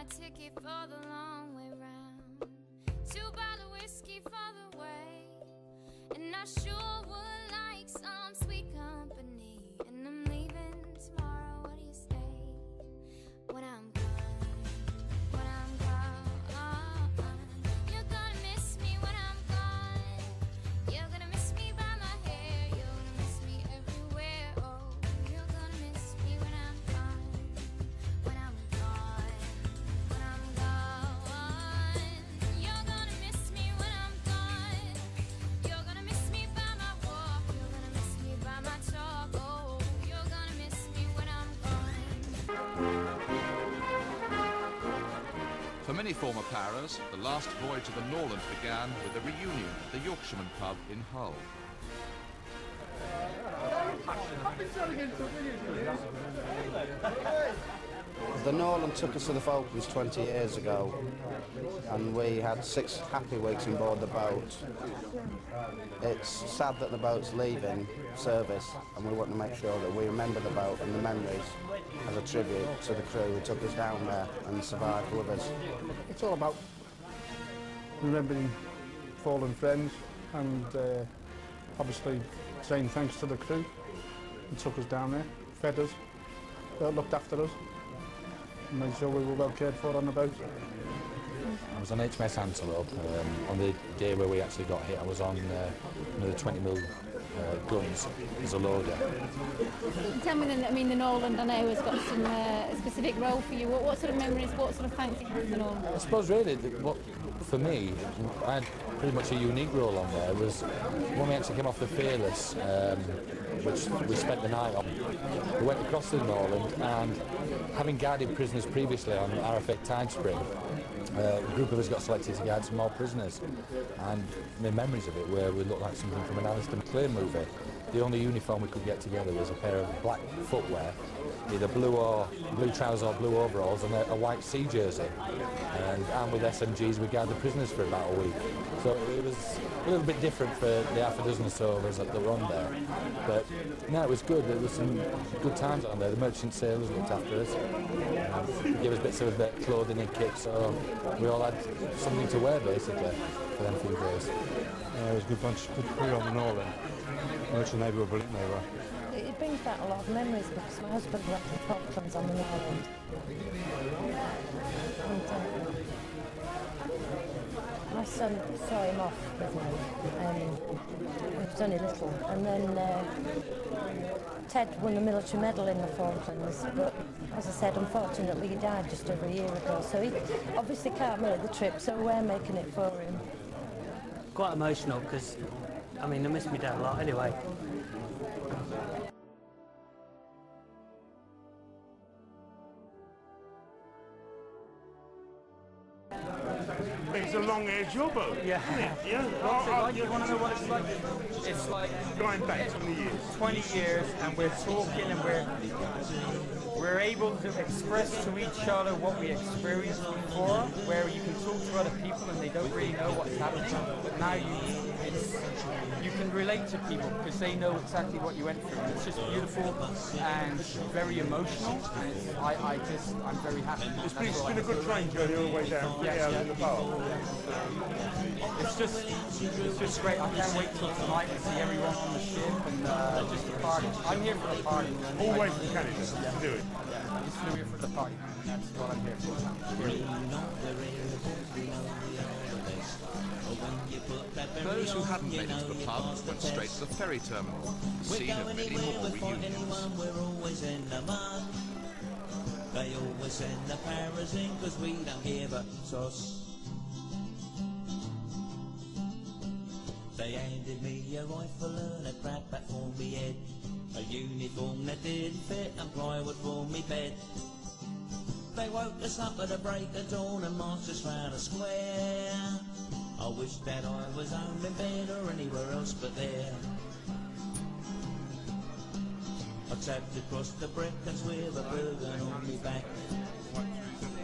my ticket for the long way round. 2 bottles of whiskey for the way, and I sure would like some sweet company. And I'm leaving tomorrow. What do you say? When I'm gone, when I'm gone, you're gonna miss me when I'm gone. You're gonna miss me by my hair. You're gonna miss me everywhere. Oh, you're gonna miss me when I'm gone. When I'm gone, when I'm gone, you're gonna miss me when I'm gone. You're gonna miss me by my walk. You're gonna miss me by my talk. Oh, you're gonna miss me when I'm gone. For many former paras, the last voyage of the Norlands began with a reunion at the Yorkshireman pub in Hull. The Norland took us to the Falklands 20 years ago, and we had 6 happy weeks on board the boat. It's sad that the boat's leaving service, and we want to make sure that we remember the boat and the memories as a tribute to the crew who took us down there and survived with us. It's all about remembering fallen friends and obviously saying thanks to the crew who took us down there, fed us, looked after us, and made sure we were well cared for on the boat. I was on HMS Antelope. On the day where we actually got hit, I was on another 20mm guns as a loader. Tell me then, I mean, the Norland, I know, has got some specific role for you. What sort of memories, what sort of thanks do you have for the Norland? I suppose really, for me, I had pretty much a unique role on there. Was when we actually came off the Fearless, which we spent the night on. We went across to the Norland, and having guided prisoners previously on RFA Tidespring, a group of us got selected to guide some more prisoners, and my memories of it were we looked like something from an Alistair McLean movie. The only uniform we could get together was a pair of black footwear, either blue trousers or blue overalls, and a white sea jersey. And armed with SMGs, we guided the prisoners for about a week. So it was a little bit different for the half a dozen or so of us that were on there. But no, it was good. There was some good times on there. The merchant sailors looked after us, gave us bits of clothing and kit, so we all had something to wear basically for them few days. Yeah, it was a good bunch, good crew on the Norland. Merchant Navy were brilliant, they were. It brings back a lot of memories because my husband went to the Falklands on the Norland. And my son saw him off with me. He was only little. And then Ted won the military medal in the Falklands. But as I said, unfortunately he died just over a year ago. So he obviously can't make the trip, so we're making it for him. Quite emotional because, I mean, I miss my dad a lot anyway. It's a long-air jobbo, isn't it? Yeah. What's it like? You want to know what it's like? It's like Going back 20 years. 20 years, and we're talking, and we're able to express to each other what we experienced before, where you can talk to other people and they don't really know what's happening, but now you can relate to people because they know exactly what you went through. It's just beautiful and very emotional, and I'm very happy. It's been a good train journey all the way down. Yeah. In the park. It's just great. I can't wait till tonight to see everyone on the ship and just the party. I'm here for the party. All the way from Canada to do it. I'm just here for the party. That's what I'm here for. Those who hadn't made it to the pub went straight to the ferry terminal, the scene of many more reunions. They always send the paras in because we don't give a toss. They handed me a rifle and a crab bat for me head, a uniform that didn't fit and plywood for me bed. They woke us up at the break of dawn and marched us round a square. I wish that I was home in bed or anywhere else but there. I tapped across the Brecons with a burden on me back.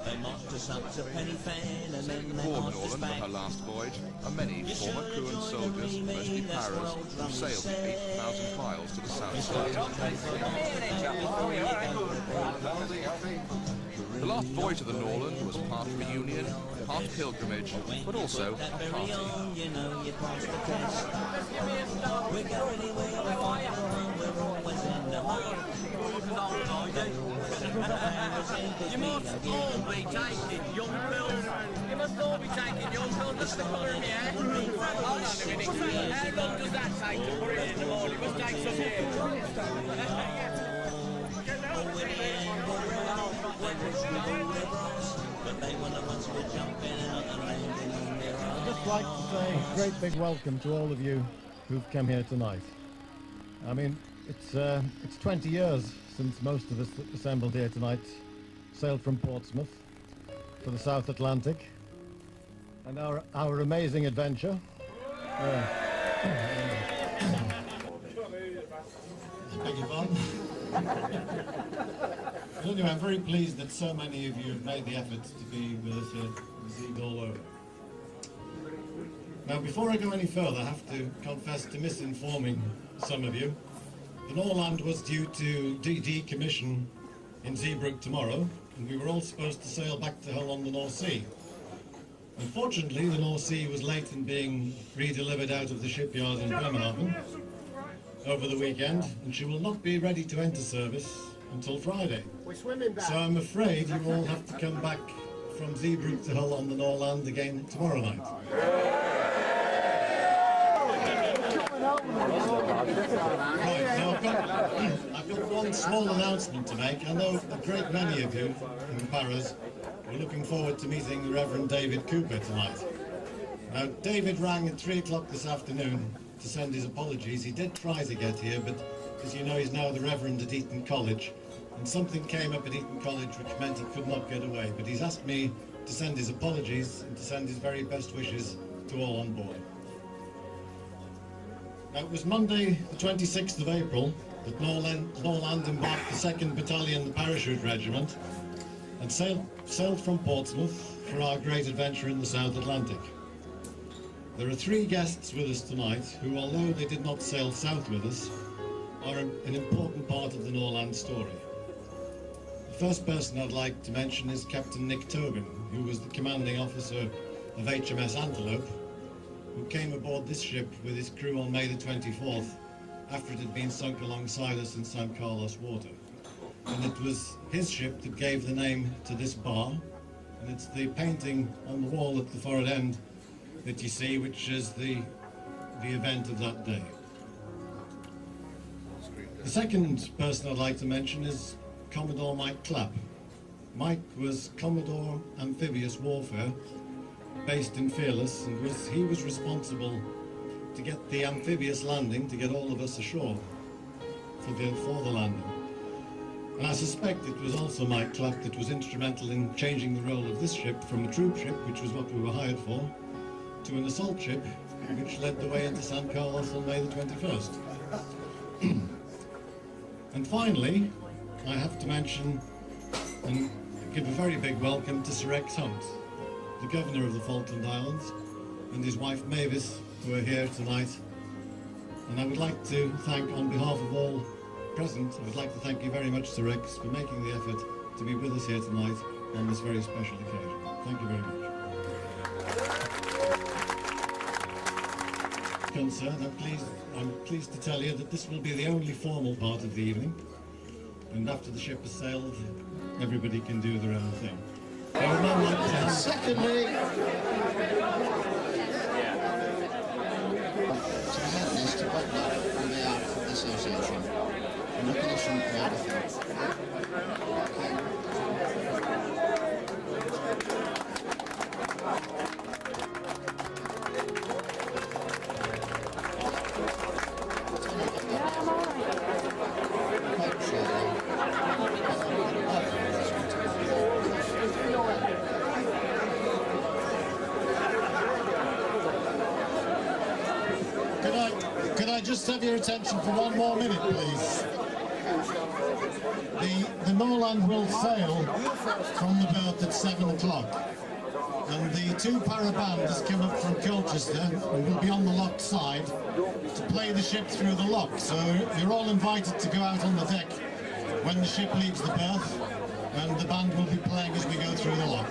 They marched us up to Penny Fan and then they Aboard marched us Norland back. on her last voyage are many former crew and soldiers, mostly paras, who sailed the 8,000 miles to the south side. The last voyage of the Norland was part reunion, part pilgrimage, but also a party. You know you passed the test. We go anywhere we want, we're always in the mud. You must all be taking young pills. You must all be taking young pills. That's the colour of my hair. Hold on a minute. How long does that take to put it in the morning? It must take some years. I'd just like to say a great big welcome to all of you who've come here tonight. I mean, it's 20 years since most of us that assembled here tonight sailed from Portsmouth for the South Atlantic, and our amazing adventure. I beg your pardon. Anyway, I'm very pleased that so many of you have made the effort to be with us here this evening all over. Now, before I go any further, I have to confess to misinforming some of you. The Norland was due to decommission in Zeebrugge tomorrow, and we were all supposed to sail back to Hull on the North Sea. Unfortunately, the North Sea was late in being redelivered out of the shipyard in Bremerhaven over the weekend, and she will not be ready to enter service until Friday. So I'm afraid you all have to come back from Zeebrugge to Hull on the Norland again tomorrow night. Right, now I've got one small announcement to make. I know a great many of you in Paris were looking forward to meeting the Reverend David Cooper tonight. Now, David rang at 3 o'clock this afternoon to send his apologies. He did try to get here, but as you know, he's now the Reverend at Eton College, and something came up at Eton College which meant he could not get away. But he's asked me to send his apologies and to send his very best wishes to all on board. Now, it was Monday, the 26th of April, that Norland embarked the 2nd Battalion, the Parachute Regiment, and sailed from Portsmouth for our great adventure in the South Atlantic. There are 3 guests with us tonight who, although they did not sail south with us, are an important part of the Norland story. The first person I'd like to mention is Captain Nick Tobin, who was the commanding officer of HMS Antelope, who came aboard this ship with his crew on May the 24th after it had been sunk alongside us in San Carlos water. And it was his ship that gave the name to this bar, and it's the painting on the wall at the forward end that you see, which is the event of that day. The second person I'd like to mention is Commodore Mike Clapp. Mike was Commodore Amphibious Warfare, based in Fearless, and he was responsible to get the amphibious landing, to get all of us ashore for the landing. And I suspect it was also Mike Clapp that was instrumental in changing the role of this ship from a troop ship, which was what we were hired for, to an assault ship, which led the way into San Carlos on May the 21st. And finally, I have to mention and give a very big welcome to Sir Rex Hunt, the Governor of the Falkland Islands, and his wife Mavis, who are here tonight. And I would like to thank, on behalf of all present, I would like to thank you very much, Sir Rex, for making the effort to be with us here tonight on this very special occasion. Thank you very much. Concerned, I'm pleased to tell you that this will be the only formal part of the evening, and after the ship has sailed, everybody can do their own thing. I would now like to hand... Secondly, to Bob from the Art Association. And look at us from the other thing. Could I just have your attention for one more minute, please? The Norland will sail from the berth at 7 o'clock. And the 2 parabands come up from Colchester and will be on the lock side to play the ship through the lock. So you're all invited to go out on the deck when the ship leaves the berth and the band will be playing as we go through the lock.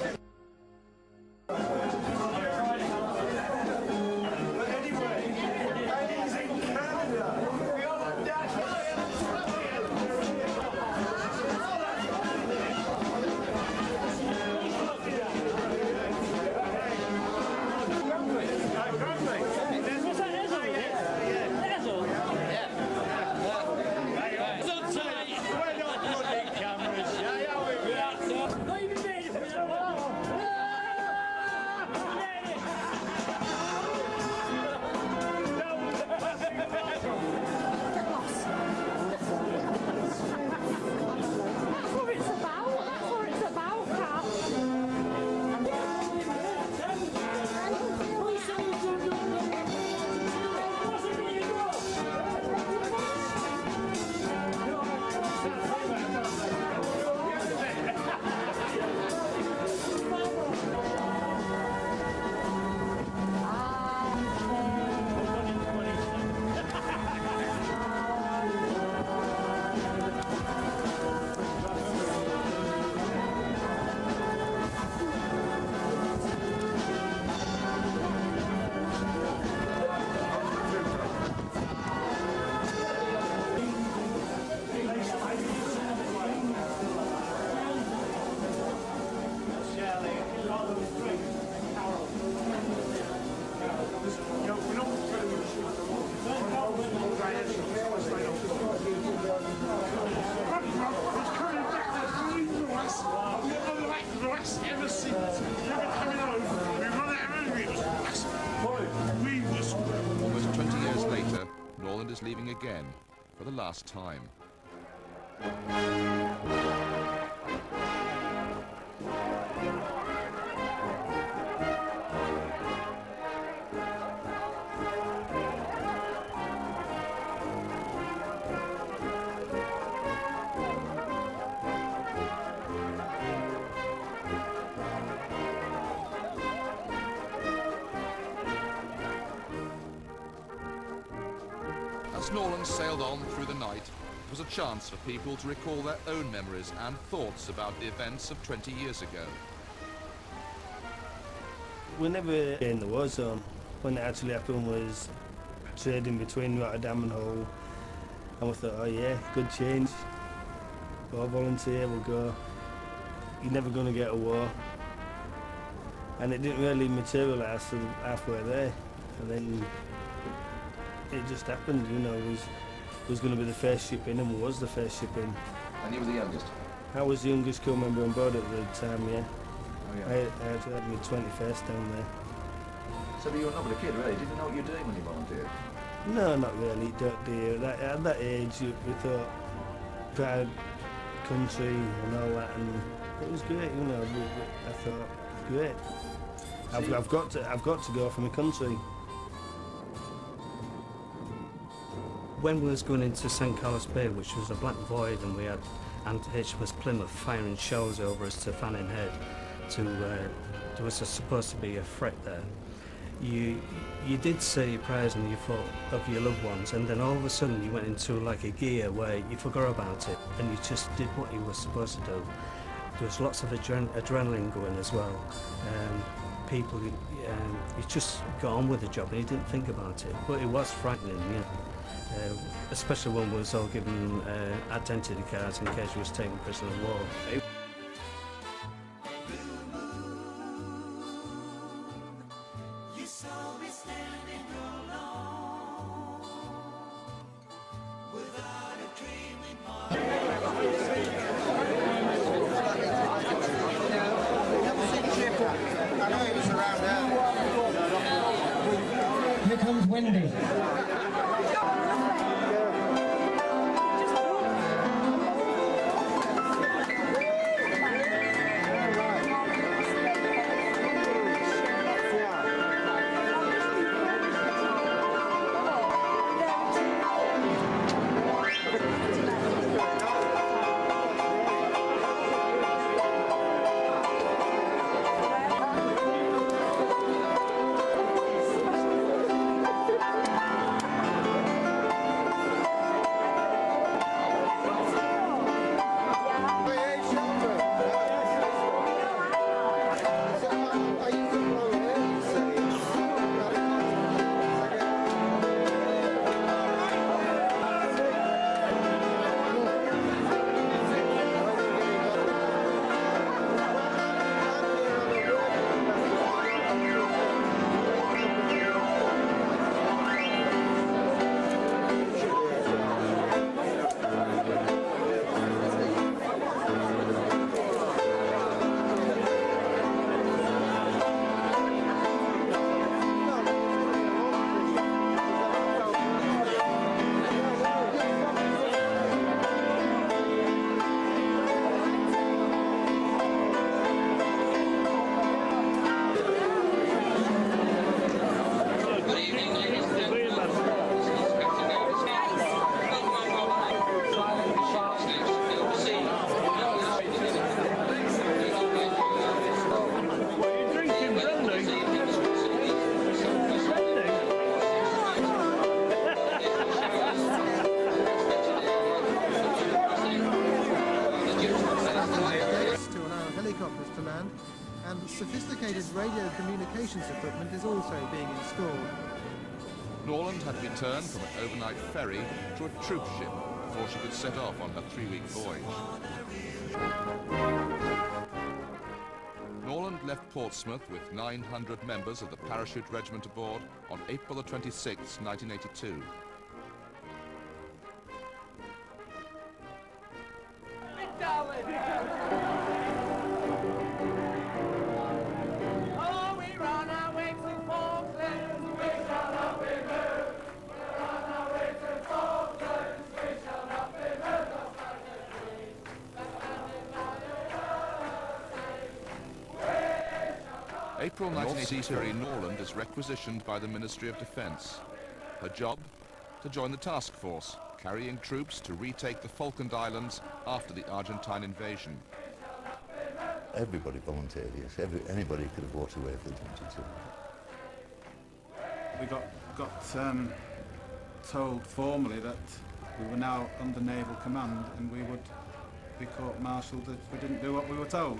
Almost 20 years later, Norland is leaving again, for the last time. As Norlands sailed on through the night, it was a chance for people to recall their own memories and thoughts about the events of 20 years ago. We never in the war zone. When it actually happened was trading between Rotterdam and Hull, and we thought, oh yeah, good change. We'll volunteer, we'll go. You're never going to get a war. And it didn't really materialise till halfway there. And then it just happened, you know, was going to be the first ship in, and was the first ship in. And you were the youngest? I was the youngest crew member on board at the time, yeah. Oh, yeah. I had my 21st down there. So you were not a kid, really? Didn't know what you were doing when you volunteered? No, not really, don't do. At that age, we thought proud country and all that, and it was great, you know. I thought, great. I've got to go for my country. When we was going into St Carlos Bay, which was a black void, and we had HMS Plymouth firing shells over us to Fanning Head, there was supposed to be a threat there. You did say your prayers and you thought of your loved ones, and then all of a sudden you went into like a gear where you forgot about it and you just did what you were supposed to do. There was lots of adrenaline going as well. People, you just got on with the job and you didn't think about it, but it was frightening, you know. Especially when we was all given identity cards in case we was taken prisoner of war. Here comes Wendy. helicopters to land, and sophisticated radio communications equipment is also being installed. Norland had to be turned from an overnight ferry to a troop ship before she could set off on her 3-week voyage. Norland left Portsmouth with 900 members of the parachute regiment aboard on April the 26th, 1982. Oh, we're on our way to Falklands, we shall not be moved. We're on our way to Falklands, we shall not be moved. April 1983, Norland is requisitioned by the Ministry of Defence. Her job? To join the task force, carrying troops to retake the Falkland Islands after the Argentine invasion. Everybody volunteered, yes. Anybody could have walked away if they wanted to. We got told formally that we were now under naval command and we would be court-martialed if we didn't do what we were told.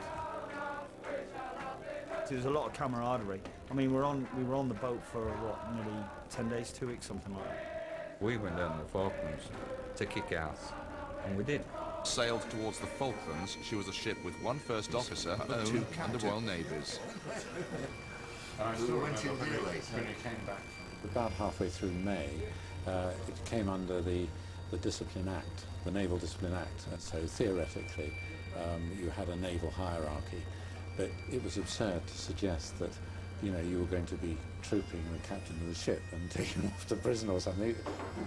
There was a lot of camaraderie. I mean, we were on the boat for, what, nearly 10 days, 2 weeks, something like that. We went down to the Falklands to kick ass, and we did. Sailed towards the Falklands, she was a ship with one first officer, her own, and the Royal Navy's. About halfway through May, it came under the Discipline Act, the Naval Discipline Act, and so theoretically you had a naval hierarchy. But it was absurd to suggest that, you know, you were going to be trooping the captain of the ship and taking him off to prison or something.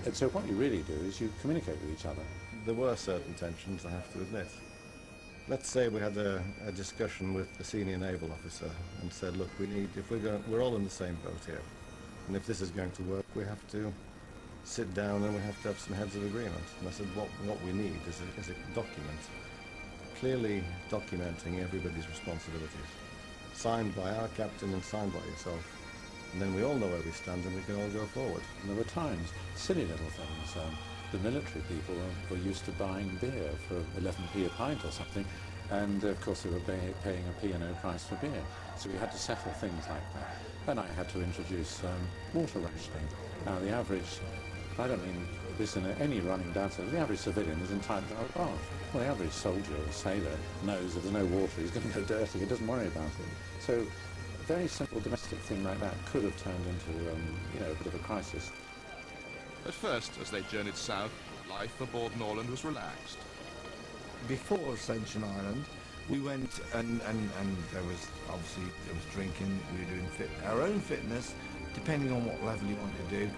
And so what you really do is you communicate with each other. There were certain tensions, I have to admit. Let's say we had a discussion with the senior naval officer and said, look, we're all in the same boat here, and if this is going to work, we have to sit down and we have to have some heads of agreement. And I said, what we need is a document, clearly documenting everybody's responsibilities, signed by our captain and signed by yourself. And then we all know where we stand and we can all go forward. And there were times, silly little things. The military people were used to buying beer for 11p a pint or something, and of course they were paying a P&O price for beer. So we had to settle things like that. And I had to introduce water rationing. Now the average, I don't mean this in any running down, so the average civilian is entitled to a bath. Well, the average soldier or sailor knows if there's no water, he's going to go dirty, he doesn't worry about it. So a very simple domestic thing like that could have turned into you know, a bit of a crisis. At first, as they journeyed south, life aboard Norland was relaxed. Before Ascension Island, we went and there was drinking, we were doing our own fitness, depending on what level you wanted to do,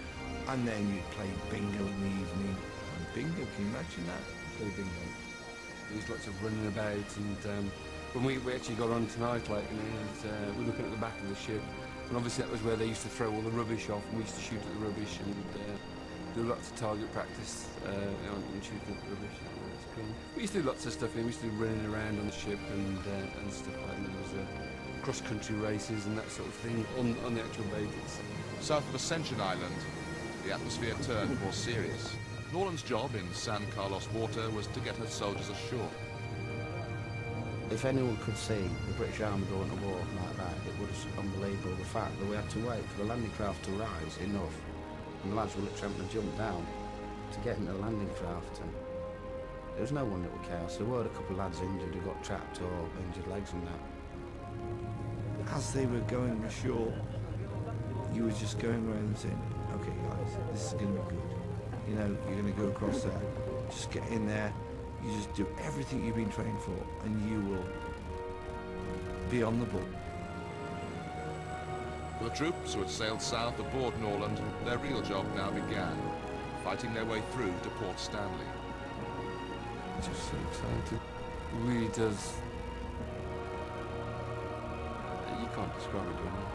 and then you'd play bingo in the evening. And bingo, can you imagine that? Play bingo. There was lots of running about, and when we actually got on tonight, like, you know, and, we're looking at the back of the ship, and obviously that was where they used to throw all the rubbish off, and we used to shoot at the rubbish and do lots of target practice and shooting at the rubbish. We used to do lots of stuff. We used to do running around on the ship and stuff like that. There was cross-country races and that sort of thing on the actual boat. South of Ascension Island, the atmosphere turned more serious. Norland's job in San Carlos water was to get her soldiers ashore. If anyone could see the British Army going to war like that, it was unbelievable. The fact that we had to wait for the landing craft to rise enough, and the lads were literally having to jump down to get into the landing craft. And there was no one that would care. So there were a couple of lads injured who got trapped or injured legs and that. As they were going ashore, you were just going around and saying, okay guys, this is going to be good. You know, you're going to go across there, just get in there, you just do everything you've been trained for, and you will be on the ball. For the troops who had sailed south aboard Norland, their real job now began, fighting their way through to Port Stanley. Just so excited. It really does. You can't describe it, really.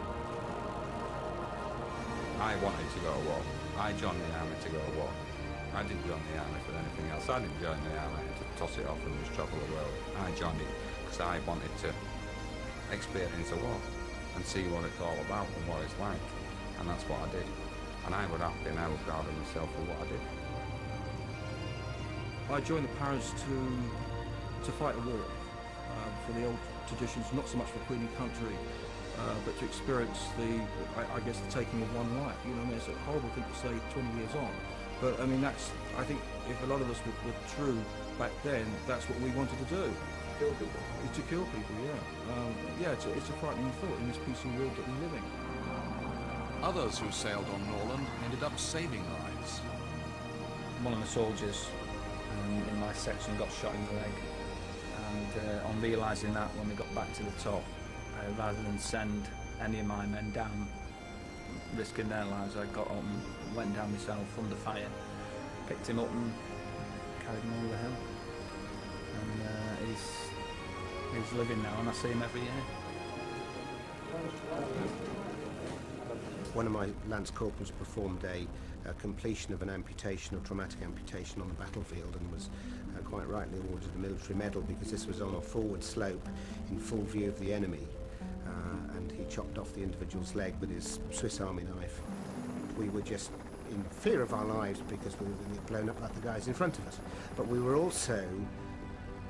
I wanted to go to war. I joined the army to go to war. I didn't join the army for anything else. I didn't join the army to toss it off and just travel the world. I joined it because I wanted to experience a war and see what it's all about and what it's like. And that's what I did. And I was happy and I was proud of myself for what I did. I joined the Paras to fight a war for the old traditions, not so much for Queen and Country, but to experience I guess, the taking of one life. You know, I mean, it's a horrible thing to say 20 years on, but I mean, I think if a lot of us were true back then, that's what we wanted to do. Kill people. To kill people, yeah. It's a frightening thought in this peaceful world that we live in. Others who sailed on Norland ended up saving lives. One of the soldiers in my section got shot in the leg, and on realising that when we got back to the top, rather than send any of my men down risking their lives, I got up and went down myself under fire, picked him up and carried him over the hill, and he's living now, and I see him every year. One of my lance corporals performed a completion of an amputation or traumatic amputation on the battlefield and was quite rightly awarded the military medal because this was on a forward slope in full view of the enemy, and he chopped off the individual's leg with his Swiss Army knife. We were just in fear of our lives because we were going to get blown up like the guys in front of us, but we were also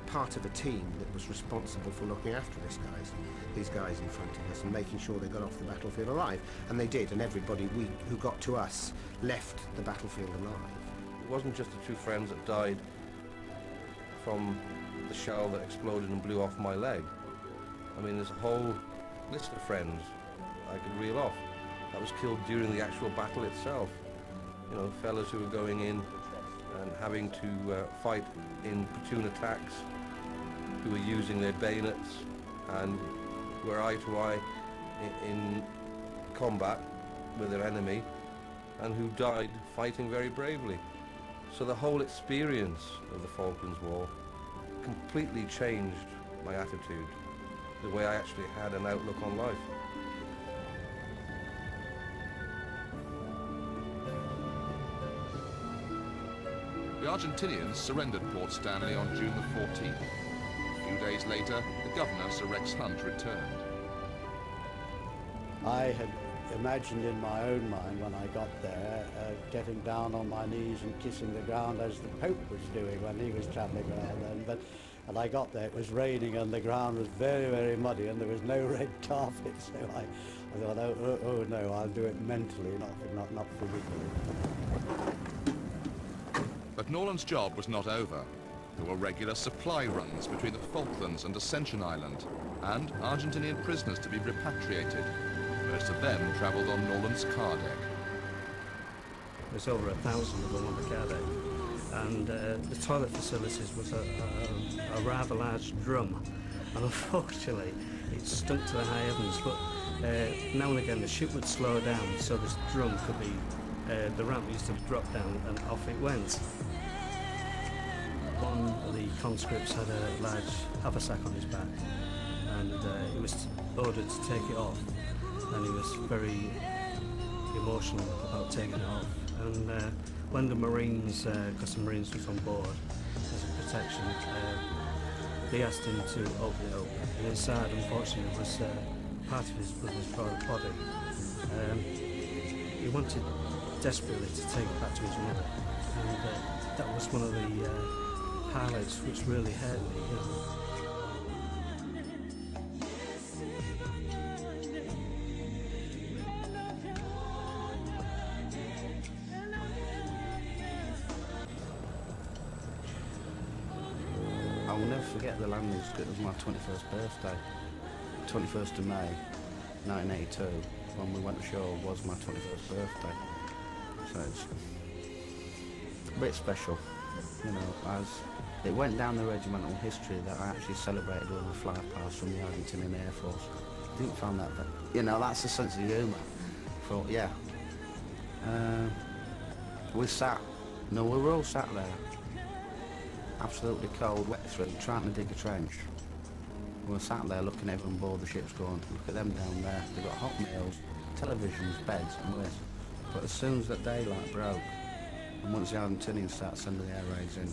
part of a team that was responsible for looking after these guys in front of us and making sure they got off the battlefield alive, and they did, and everybody who got to us left the battlefield alive. It wasn't just the two friends that died from the shell that exploded and blew off my leg. I mean, there's a whole list of friends I could reel off that was killed during the actual battle itself. You know, fellas who were going in and having to fight in platoon attacks, who were using their bayonets and were eye to eye in combat with their enemy, and who died fighting very bravely. So the whole experience of the Falklands War completely changed my attitude, the way I actually had an outlook on life. The Argentinians surrendered Port Stanley on June the 14th. A few days later, the governor, Sir Rex Hunt, returned. I had imagined in my own mind when I got there, getting down on my knees and kissing the ground as the Pope was doing when he was travelling around then. And I got there, it was raining and the ground was very, very muddy and there was no red carpet, so I thought, oh no, I'll do it mentally, not physically. But Norland's job was not over. There were regular supply runs between the Falklands and Ascension Island, and Argentinian prisoners to be repatriated. Most of them travelled on Norland's car deck. There's over 1,000 of them on the car deck. And the toilet facilities was a rather large drum, and unfortunately it stunk to the high heavens, but now and again the ship would slow down so this drum could be, the ramp used to drop down and off it went. One of the conscripts had a large haversack on his back, and he was ordered to take it off, and he was very emotional about taking it off. And when the Marines, because the Marines was on board as a protection, they asked him to open it up. And inside, unfortunately, was part of his brother's body. He wanted desperately to take it back to his mother, and that was one of the highlights which really hurt me. You know. I will never forget the landing. It was my 21st birthday. 21st of May, 1982, when we went ashore, was my 21st birthday. So it's a bit special, you know, as it went down the regimental history that I actually celebrated with a flight pass from the Argentinian Air Force. I didn't find that, but, you know, that's a sense of humour. Thought, yeah. We were all sat there, absolutely cold, wet through, trying to dig a trench. We were sat there looking at everyone aboard the ships going, look at them down there, they've got hot meals, televisions, beds and this. But as soon as that daylight broke, and once the Argentinians started sending the air raids in,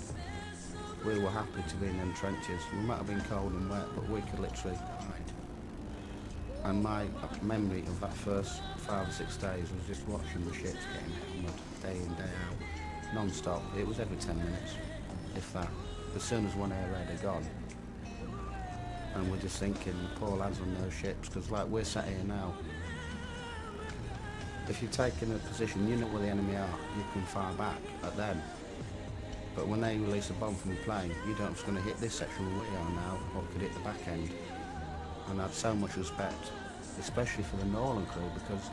we were happy to be in them trenches. We might have been cold and wet, but we could literally hide. And my memory of that first 5 or 6 days was just watching the ships getting hammered day in, day out, non-stop. It was every 10 minutes, if that. As soon as one air raid had gone, And we're just thinking, poor lads on those ships, because like we're sat here now, if you're taking a position, you know where the enemy are, you can fire back at them. But when they release a bomb from the plane, you don't know if it's going to hit this section where we are now, or it could hit the back end. And I had so much respect, especially for the Norland crew, because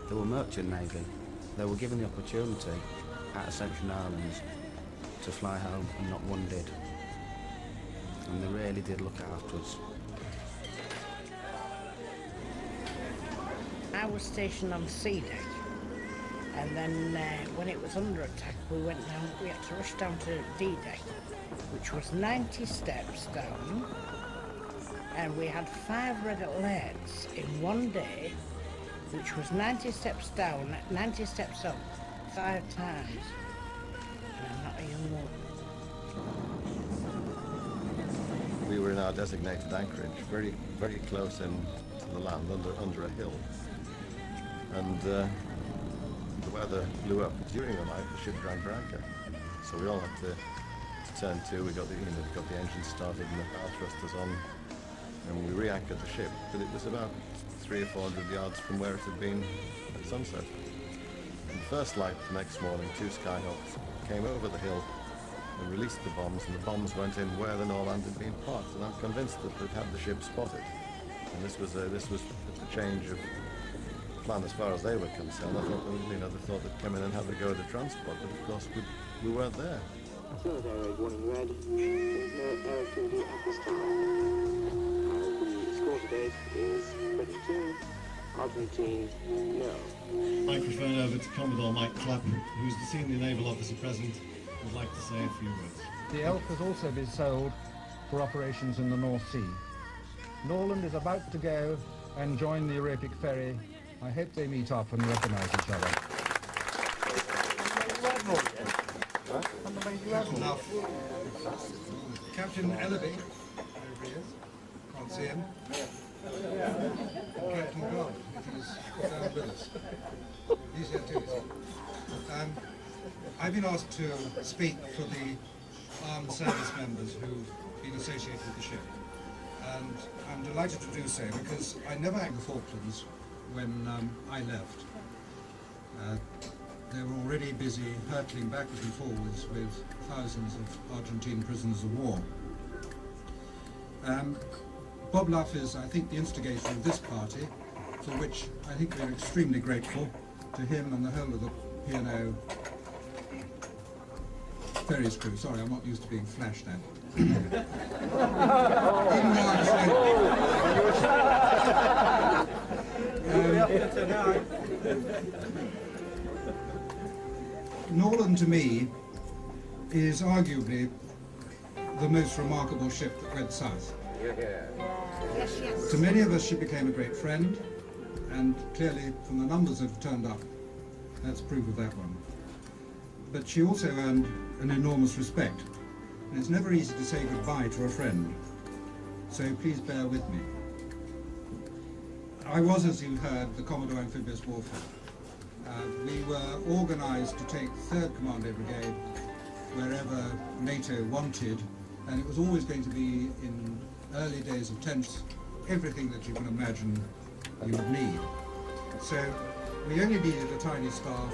they were merchant navy. They were given the opportunity at Ascension Islands to fly home, and not one did. And they really did look after us. I was stationed on C deck, and then when it was under attack, we had to rush down to D deck, which was 90 steps down, and we had 5 red alerts in one day, which was 90 steps down, 90 steps up, 5 times. And I'm not a young woman. We were in our designated anchorage, very, very close in to the land, under a hill. And the weather blew up. During the night, the ship dragged her anchor. So we all had to turn to. We got the engine started and the power thrusters on, and we re-anchored the ship. But it was about 300 or 400 yards from where it had been at sunset. And the first light the next morning, 2 Skyhawks came over the hill and released the bombs, and the bombs went in where the Norland had been parked. And I'm convinced that they'd had the ship spotted. And this was a change of plan as far as they were concerned. I thought they thought they'd come in and have a go at the transport, but of course we weren't there. Field air raid warning red. There's no air activity at this time. The score today is 22. Argentine, no. Microphone over to Commodore Mike Clapp, who's the senior naval officer present, would like to say a few words. The Elf has also been sold for operations in the North Sea. Norland is about to go and join the Epic ferry. I hope they meet up and recognise each other. Captain Ellaby, over here, can't see him. And Captain Grant, he's down with us. He's here too. I've been asked to speak for the armed service members who've been associated with the ship. And I'm delighted to do so because I never had the Falklands when I left. They were already busy hurtling backwards and forwards with thousands of Argentine prisoners of war. Bob Luff is, I think, the instigator of this party, for which I think we're extremely grateful to him and the whole of the P&O ferries crew. Sorry, I'm not used to being flashed at. Even though Norland to me is arguably the most remarkable ship that went south. To many of us she became a great friend, and clearly from the numbers that have turned up, that's proof of that one. But she also earned an enormous respect, and it's never easy to say goodbye to a friend, so please bear with me. I was, as you heard, the Commodore Amphibious Warfare. We were organised to take 3rd Commando Brigade wherever NATO wanted, and it was always going to be in early days of tense, everything that you can imagine you would need. So we only needed a tiny staff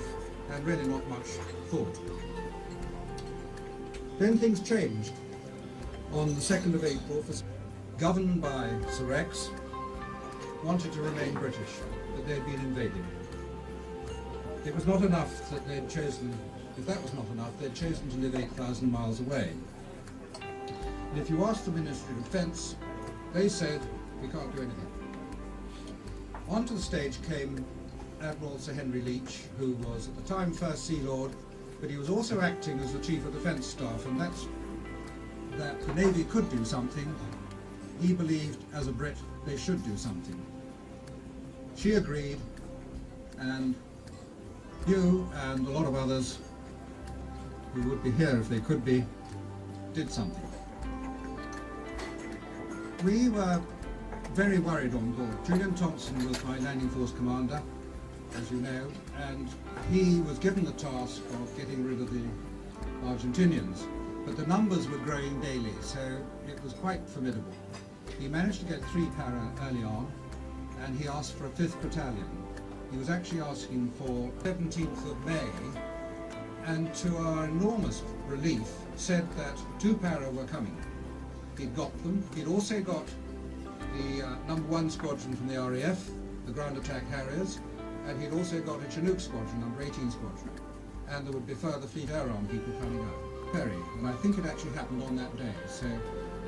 and really not much thought. Then things changed. On the 2nd of April, governed by Sir Rex, wanted to remain British, but they'd been invaded. It was not enough that they'd chosen, if that was not enough, they'd chosen to live 8,000 miles away. And if you asked the Ministry of Defence, they said, we can't do anything. Onto the stage came Admiral Sir Henry Leach, who was at the time First Sea Lord, but he was also acting as the Chief of Defence Staff, and that's that the Navy could do something. He believed, as a Brit, they should do something. She agreed, and you and a lot of others who would be here if they could be, did something. We were very worried on board. Julian Thompson was my landing force commander, as you know, and he was given the task of getting rid of the Argentinians. But the numbers were growing daily, so it was quite formidable. He managed to get 3 para early on, and he asked for a 5th battalion. He was actually asking for 17th of May, and to our enormous relief said that 2 para were coming. He'd got them. He'd also got the number 1 squadron from the RAF, the ground attack Harriers, and he'd also got a Chinook squadron, number 18 squadron. And there would be further Fleet Air Arm people coming out. Ferry, and I think it actually happened on that day, so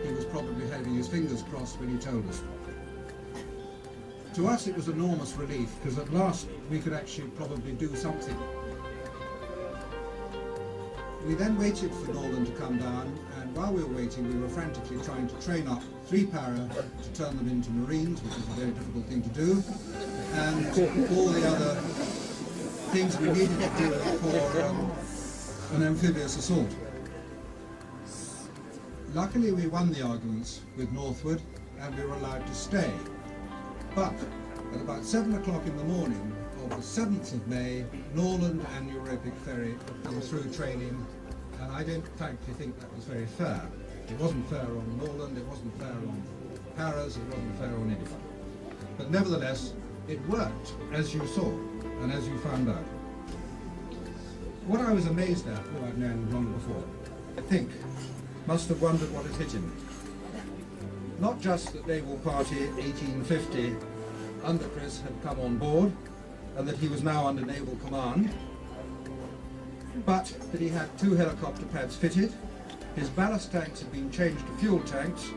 he was probably having his fingers crossed when he told us. To us it was enormous relief, because at last we could actually probably do something. We then waited for Norland to come down, and while we were waiting we were frantically trying to train up 3 para to turn them into Marines, which is a very difficult thing to do, and all the other things we needed to do for an amphibious assault. Luckily we won the arguments with Northwood and we were allowed to stay. But at about 7 o'clock in the morning of the 7th of May, Norland and Europic Ferry had come through training, and I don't frankly think that was very fair. It wasn't fair on Norland, it wasn't fair on Paras, it wasn't fair on anyone. But nevertheless, it worked, as you saw and as you found out. What I was amazed at, who I'd known long before, I think, must have wondered what had hit him. Not just that Naval Party 1850 under Chris had come on board and that he was now under naval command, but that he had 2 helicopter pads fitted, his ballast tanks had been changed to fuel tanks,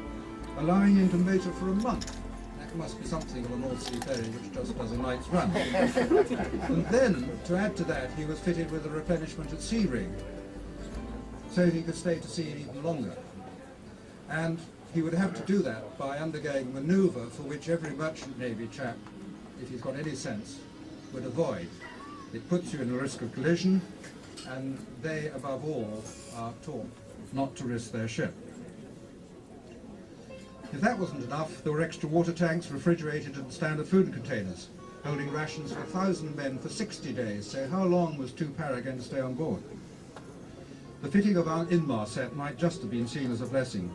allowing him to motor for a month. That must be something of a North Sea ferry which just does a night's run. And then, to add to that, he was fitted with a replenishment at sea rig, so he could stay to sea even longer. And he would have to do that by undergoing manoeuvre for which every merchant navy chap, if he's got any sense, would avoid. It puts you in a risk of collision, and they, above all, are taught not to risk their ship. If that wasn't enough, there were extra water tanks, refrigerated and standard food containers, holding rations for 1,000 men for 60 days, so how long was 2 para going to stay on board? The fitting of our Inmar set might just have been seen as a blessing.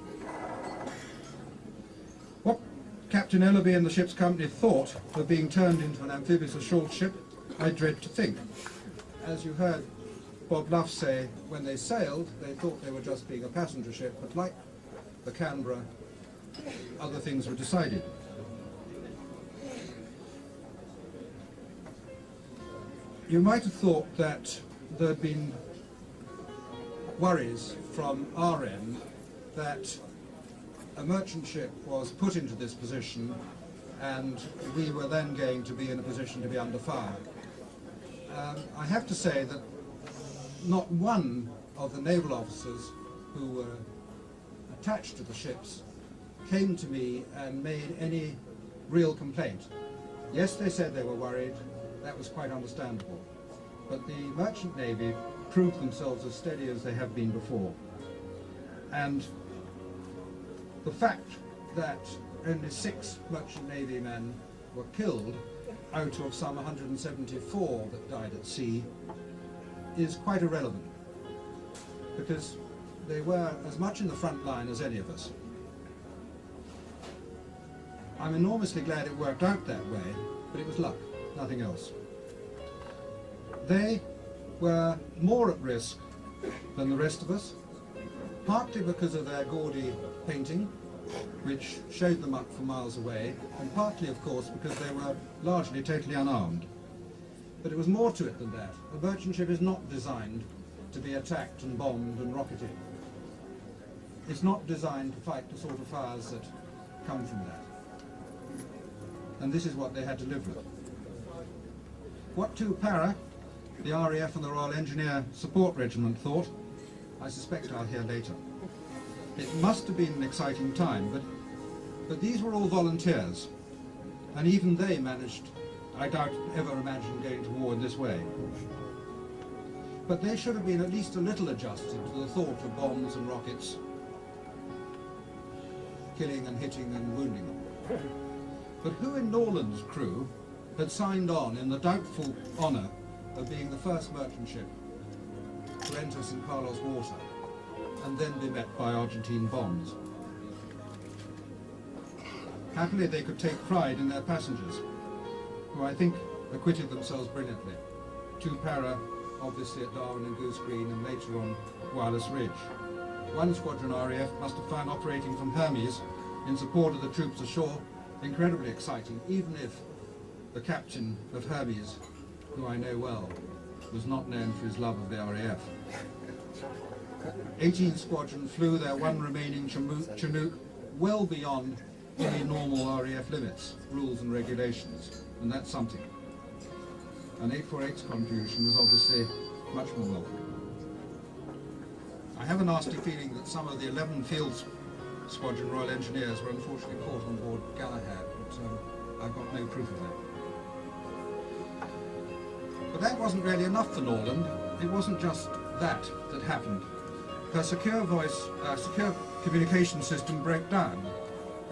What Captain Ellaby and the ship's company thought of being turned into an amphibious assault ship, I dread to think. As you heard Bob Luff say, when they sailed, they thought they were just being a passenger ship, but like the Canberra, other things were decided. You might have thought that there had been worries from our end that a merchant ship was put into this position and we were then going to be in a position to be under fire. I have to say that not one of the naval officers who were attached to the ships came to me and made any real complaint. Yes, they said they were worried, that was quite understandable, but the merchant navy proved themselves as steady as they have been before. And the fact that only 6 merchant navy men were killed out of some 174 that died at sea is quite irrelevant, because they were as much in the front line as any of us. I'm enormously glad it worked out that way, but it was luck, nothing else. They were more at risk than the rest of us, partly because of their gaudy painting, which showed them up for miles away, and partly, of course, because they were largely totally unarmed. But it was more to it than that. A merchant ship is not designed to be attacked and bombed and rocketed. It's not designed to fight the sort of fires that come from that. And this is what they had to live with. What 2 para, the RAF and the Royal Engineer Support Regiment thought, I suspect I'll hear later. It must have been an exciting time, but these were all volunteers, and even they managed, I doubt, ever imagined going to war in this way. But they should have been at least a little adjusted to the thought of bombs and rockets killing and hitting and wounding them. But who in Norland's crew had signed on in the doubtful honour of being the first merchant ship to enter St. Carlos water and then be met by Argentine bombs? Happily, they could take pride in their passengers, who I think acquitted themselves brilliantly. 2 para, obviously at Darwin and Goose Green, and later on Wireless Ridge. 1 squadron RAF must have found operating from Hermes in support of the troops ashore incredibly exciting, even if the captain of Hermes, who I know well, was not known for his love of the RAF. 18th Squadron flew their 1 remaining Chinook well beyond any normal RAF limits, rules and regulations, and that's something. And 848's contribution was obviously much more welcome. I have a nasty feeling that some of the 11 Field Squadron Royal Engineers were unfortunately caught on board Galahad, but I've got no proof of that. But that wasn't really enough for Norland. It wasn't just that happened. Her secure communication system broke down,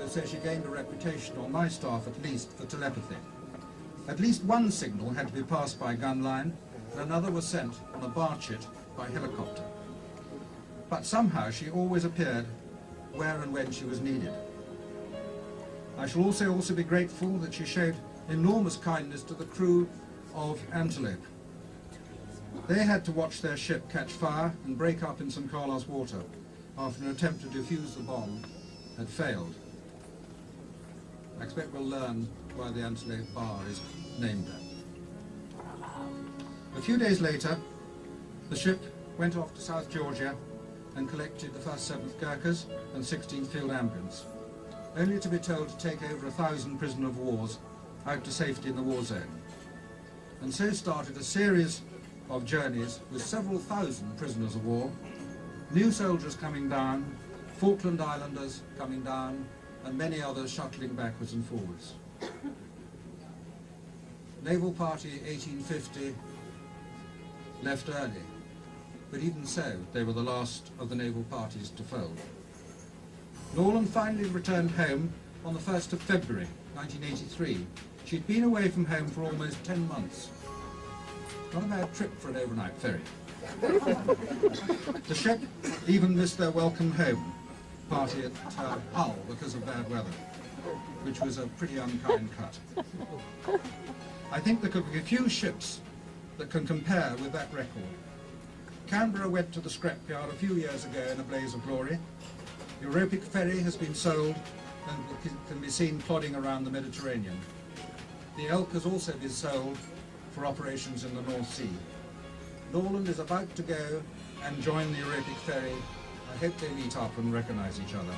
so she gained a reputation, on my staff at least, for telepathy. At least 1 signal had to be passed by gun line, and another was sent on a bar chit by helicopter. But somehow she always appeared where and when she was needed. I shall also be grateful that she showed enormous kindness to the crew of Antelope. They had to watch their ship catch fire and break up in St. Carlos water after an attempt to defuse the bomb had failed. I expect we'll learn why the Antelope Bar is named that. A few days later, the ship went off to South Georgia and collected the 1st 7th Gurkhas and 16th Field Ambulance, only to be told to take over 1,000 prisoner of wars out to safety in the war zone. And so started a series of journeys with several thousand prisoners of war, new soldiers coming down, Falkland Islanders coming down, and many others shuttling backwards and forwards. Naval Party 1850 left early, but even so, they were the last of the naval parties to fold. Norland finally returned home on the 1st of February 1983. She'd been away from home for almost 10 months. Not a bad trip for an overnight ferry. The ship even missed their welcome home party at Hull because of bad weather, which was a pretty unkind cut. I think there could be a few ships that can compare with that record. Canberra went to the scrapyard a few years ago in a blaze of glory. The Europic ferry has been sold and can be seen plodding around the Mediterranean. The Elk has also been sold for operations in the North Sea. Norland is about to go and join the Europic ferry. I hope they meet up and recognise each other.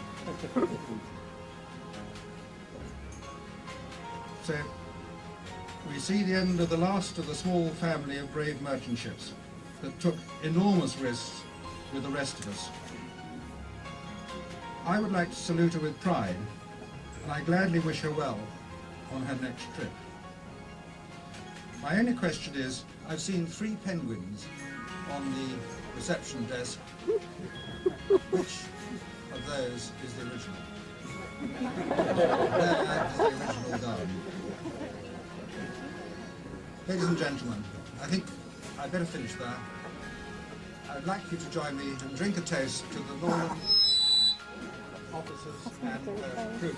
So, we see the end of the last of the small family of brave merchant ships that took enormous risks with the rest of us. I would like to salute her with pride, and I gladly wish her well on her next trip. My only question is, I've seen 3 penguins on the reception desk. Which of those is the original? That is the original gun. Ladies and gentlemen, I think I'd better finish there. I'd like you to join me and drink a toast to the Norland officers and crew.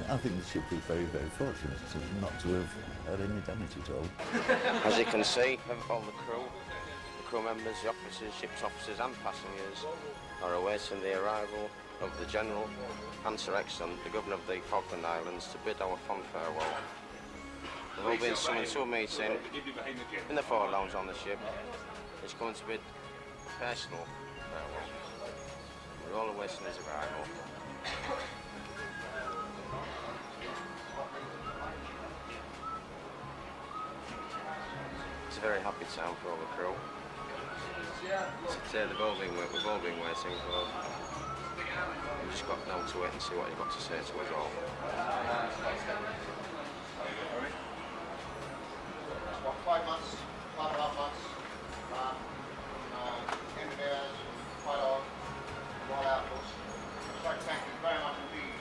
I think the ship was very, very fortunate not to have had any damage at all. As you can see, all the crew members, the officers, ship's officers and passengers are awaiting the arrival of the General and Sir Excellent, the Governor of the Falkland Islands, to bid our fond farewell. There will be summoned to a meeting in the fore lounge on the ship. It's going to bid personal farewell. We're all awaiting his arrival. It's a very happy time for all the crew. They've all been waiting for. We've just got now to wait and see what you've got to say to us all. 5 months, 5.5 months, engineers, pilot, all outputs. I'd like to thank you very much indeed.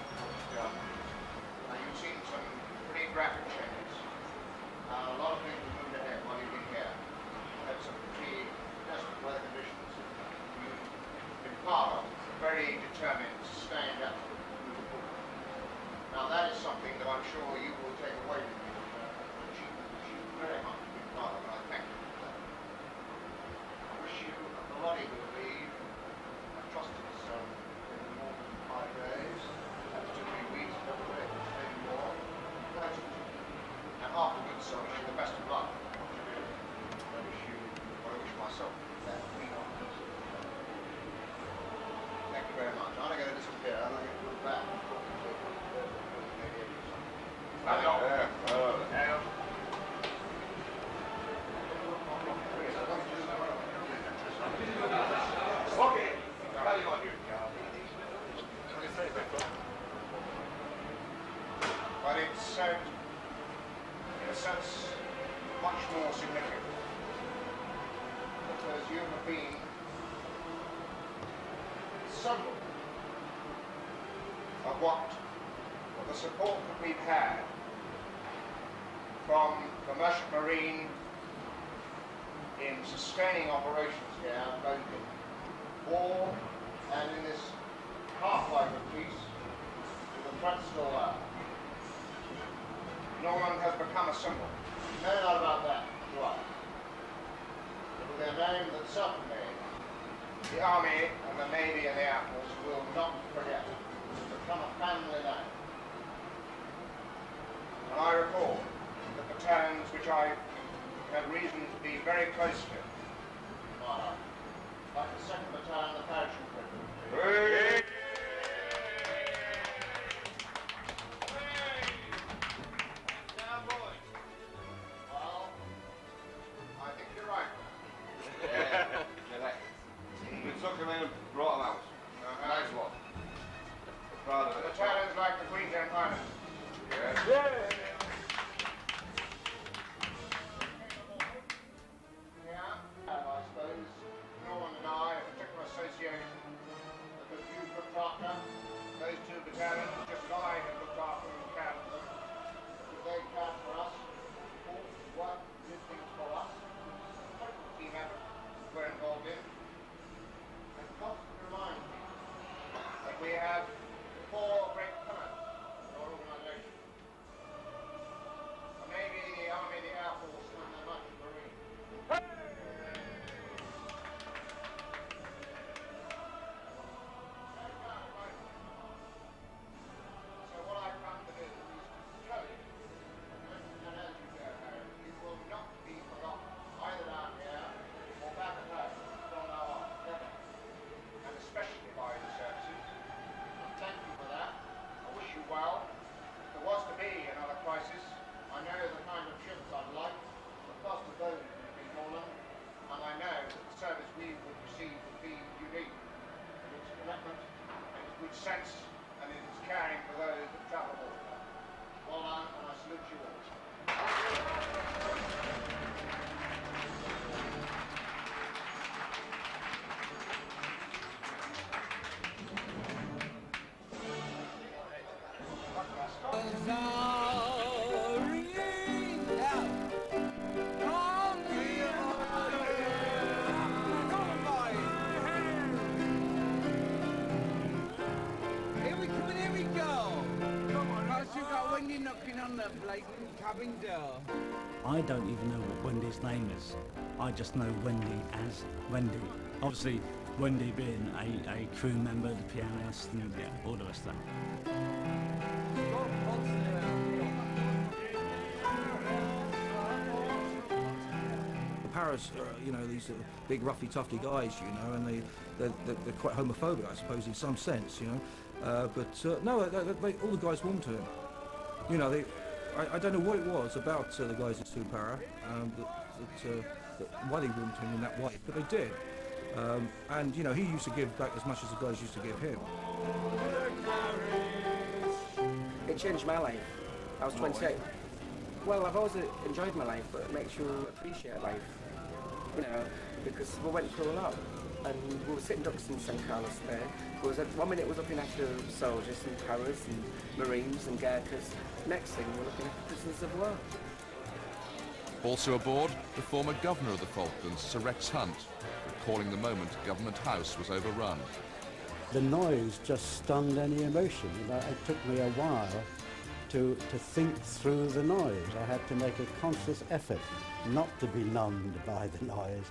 You've seen some changes. A lot of things have moved ahead while you've been here. You've had some pretty desperate weather conditions. You've been part of very determined, sustained effort to move forward. Now that is something that I'm sure you will take away with you, which you very much been part of, and I thank you for that. I wish you a bloody good leave. I trust it's maybe more than 5 days, perhaps 2-3 weeks, maybe more. And afterwards, I wish you the best of luck. I wish myself that we are. Thank you very much. I'm not going to disappear. I'm going to come back. But it's, in a sense, much more significant because you have been symbol of the support that we've had from the Merchant Marine in sustaining operations here, both in war and in this half-life of peace, with the threat still there. Norland has become a symbol. No doubt about that, do I? It will be a name that certainly the Army and the Navy and the Air Force will not forget. It will become a family name. And I recall the battalions which I had reason to be very close to, like the 2nd Battalion, the Parachute Regiment. Now, boys. Well, I think you're right. We took him in and brought him out. Nice one. Proud of it. Battalions like the Queensland Highlanders. Yeah. I suppose Norman and I, a particular association, because you've looked after those 2 battalions, just as I have looked after and cared for them. Because they cared for us, fought, worked, did things for us. What team effort we're involved in. And constantly remind me that we have 4 great pillars in our organisation. The Navy, the Army, the Air Force, and the Merchant Marine. So what I've come to do is to tell you, and as you go, Harry, you will not be forgotten, either down here or back at home from now on, never. And especially by the services. And thank you for that. I wish you well. If there was to be another crisis, I know the kind of ships I'd like. The first of those would be Norland, and I know that the service we would receive would be unique in its commitment, in its good sense, and in its caring for those that travel all the time. Well done, and I salute you all. I don't even know what Wendy's name is. I just know Wendy as Wendy. Obviously, Wendy being a crew member, the pianist, and yeah, all the rest of that. The Paras are, you know, these big, roughy, tufty guys, you know, and they're quite homophobic, I suppose, in some sense, you know. No, all the guys warmed to him. You know, I don't know what it was about the guys at Supara, why they warmed to him in that way, but they did. And, you know, he used to give back as much as the guys used to give him. It changed my life. I was 28. Well, I've always enjoyed my life, but it makes you appreciate life, you know, because we went through a lot. and we were sitting ducks in St Carlos Bay. One minute it was looking after soldiers and paras and marines and Gurkhas. Next thing we're looking after prisoners of war. Also aboard, the former governor of the Falklands, Sir Rex Hunt, recalling the moment Government House was overrun. The noise just stunned any emotion. It took me a while to think through the noise. I had to make a conscious effort not to be numbed by the noise.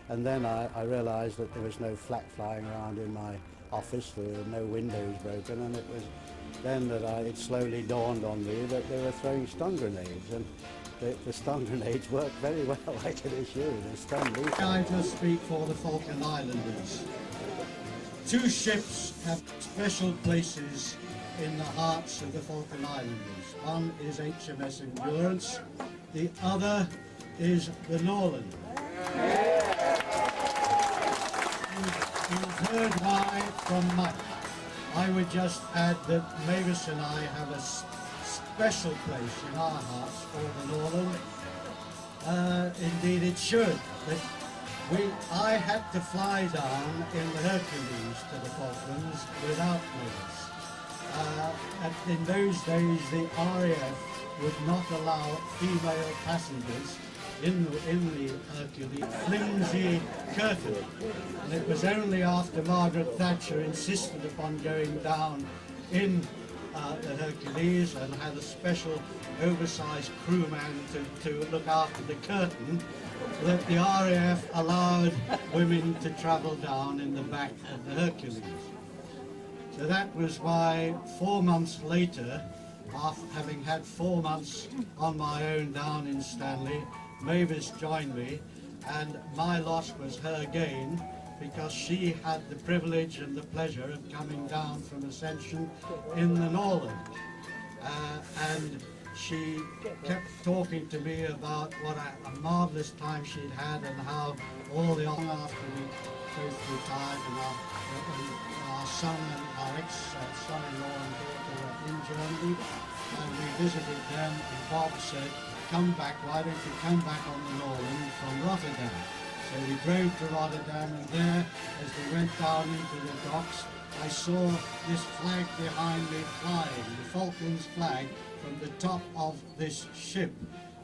And then I realised that there was no flak flying around in my office, there were no windows broken, and it was then that it slowly dawned on me that they were throwing stun grenades. And the stun grenades worked very well, I can assure you. They stunned me. I just speak for the Falkland Islanders. Two ships have special places in the hearts of the Falkland Islanders. One is HMS Endurance, the other is the Norlands. You've heard why from Mike. I would just add that Mavis and I have a special place in our hearts for the Norland. Indeed it should. I had to fly down in the Hercules to the Falklands without Mavis. In those days the RAF would not allow female passengers in the Hercules flimsy curtain. And it was only after Margaret Thatcher insisted upon going down in the Hercules and had a special oversized crewman to look after the curtain that the RAF allowed women to travel down in the back of the Hercules. So that was why 4 months later, after having had 4 months on my own down in Stanley, Mavis joined me, and my loss was her gain because she had the privilege and the pleasure of coming down from Ascension in the Norlands. And she kept talking to me about what a marvellous time she'd had and how all the after we both retired and our son and our ex-son-in-law and daughter were in Germany, and we visited them, and Bob said, come back, why don't you come back on the Norland from Rotterdam? So we drove to Rotterdam, and there, as we went down into the docks, I saw this flag behind me flying, the Falklands flag, from the top of this ship.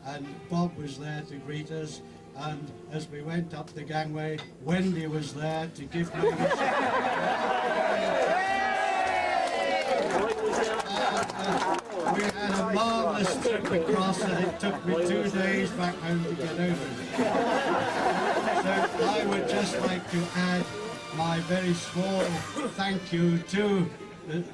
And Bob was there to greet us, and as we went up the gangway, Wendy was there to give me we had a marvellous trip across, and it took me 2 days back home to get over it. So I would just like to add my very small thank you to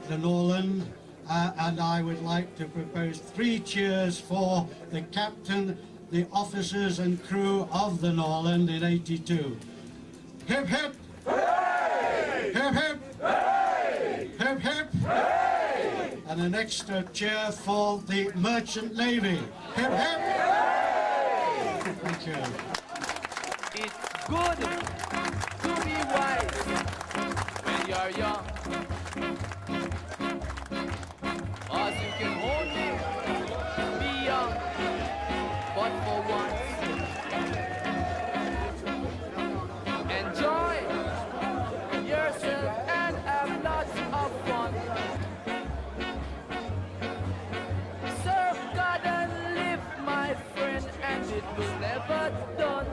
the Norland, and I would like to propose 3 cheers for the captain, the officers and crew of the Norland in '82. Hip hip! Hooray! Hip hip! Hooray! Hip hip! Hooray! And an extra cheer for the Merchant Navy. Hip hip! Hooray! Thank you. It's good to be wise when you're young. Or you can only be young, but for once. Enjoy yourself and have lots of fun. Serve God and live, my friend, and it will never done.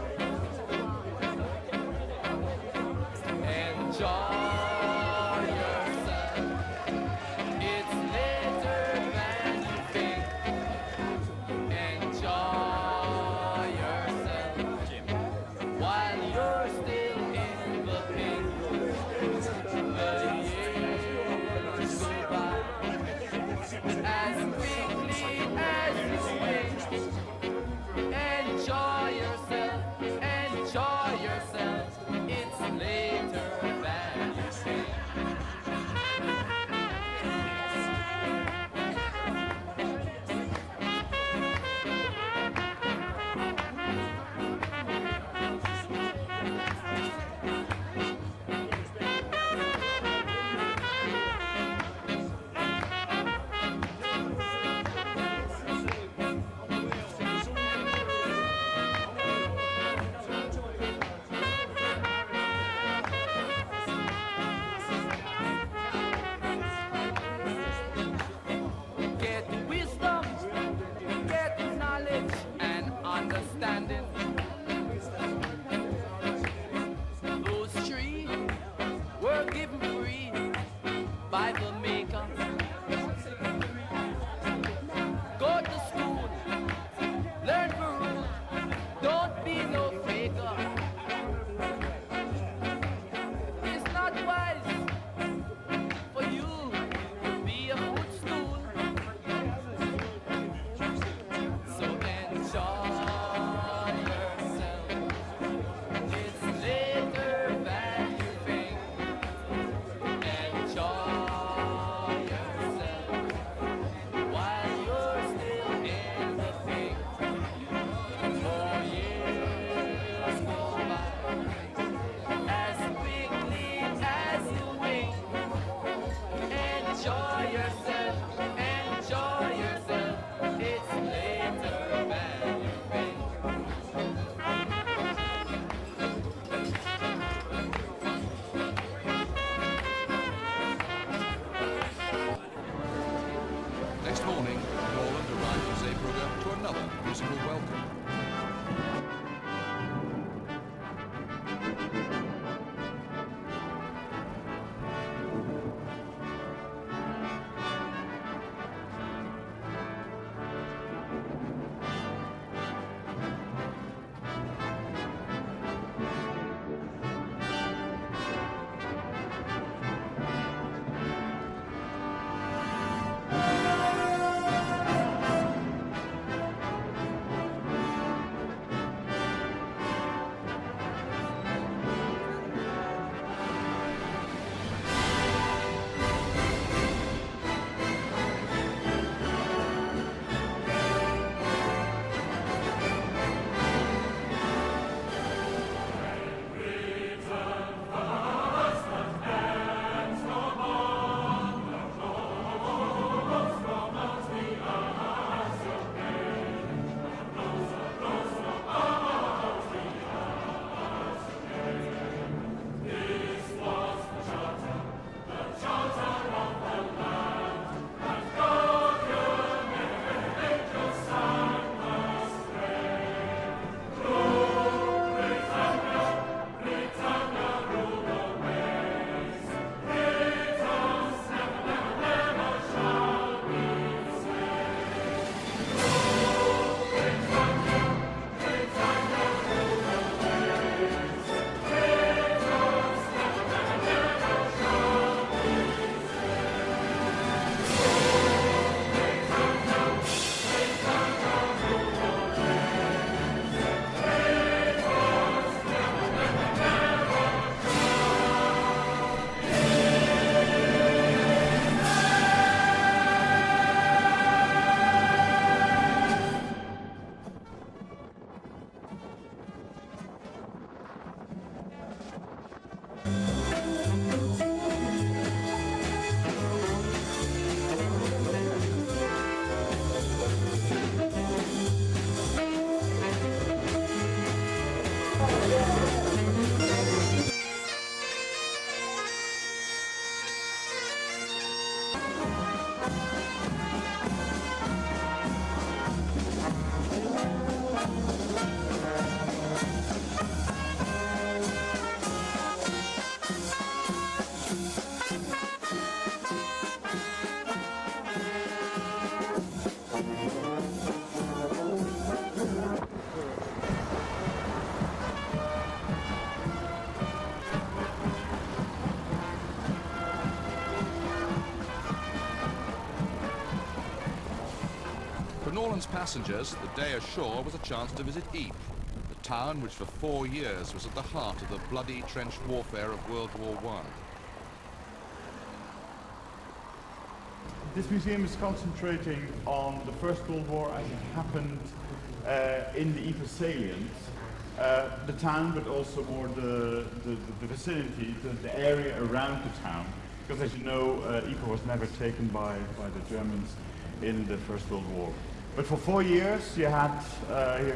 Enjoy yourself. It's later than you think. Enjoy yourself while you're still in the pink. The years go by as quickly as you wish. Enjoy yourself. musical welcome. For Norlands passengers, the day ashore was a chance to visit Ypres, the town which for 4 years was at the heart of the bloody trench warfare of World War I. This museum is concentrating on the First World War as it happened in the Ypres salient, the town, but also more the vicinity, the area around the town. Because as you know, Ypres was never taken by the Germans in the First World War. But for 4 years you had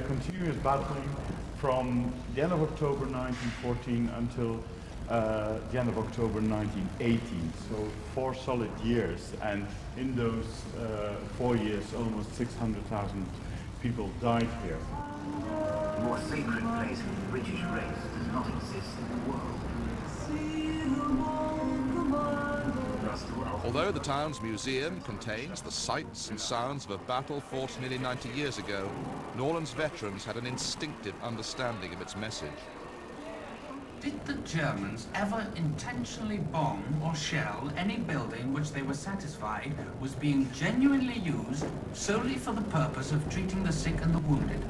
continuous battling from the end of October 1914 until the end of October 1918. So 4 solid years, and in those 4 years almost 600,000 people died here. A more sacred place for the British race does not exist in the world. Although the town's museum contains the sights and sounds of a battle fought nearly 90 years ago, Norlands veterans had an instinctive understanding of its message. Did the Germans ever intentionally bomb or shell any building which they were satisfied was being genuinely used solely for the purpose of treating the sick and the wounded?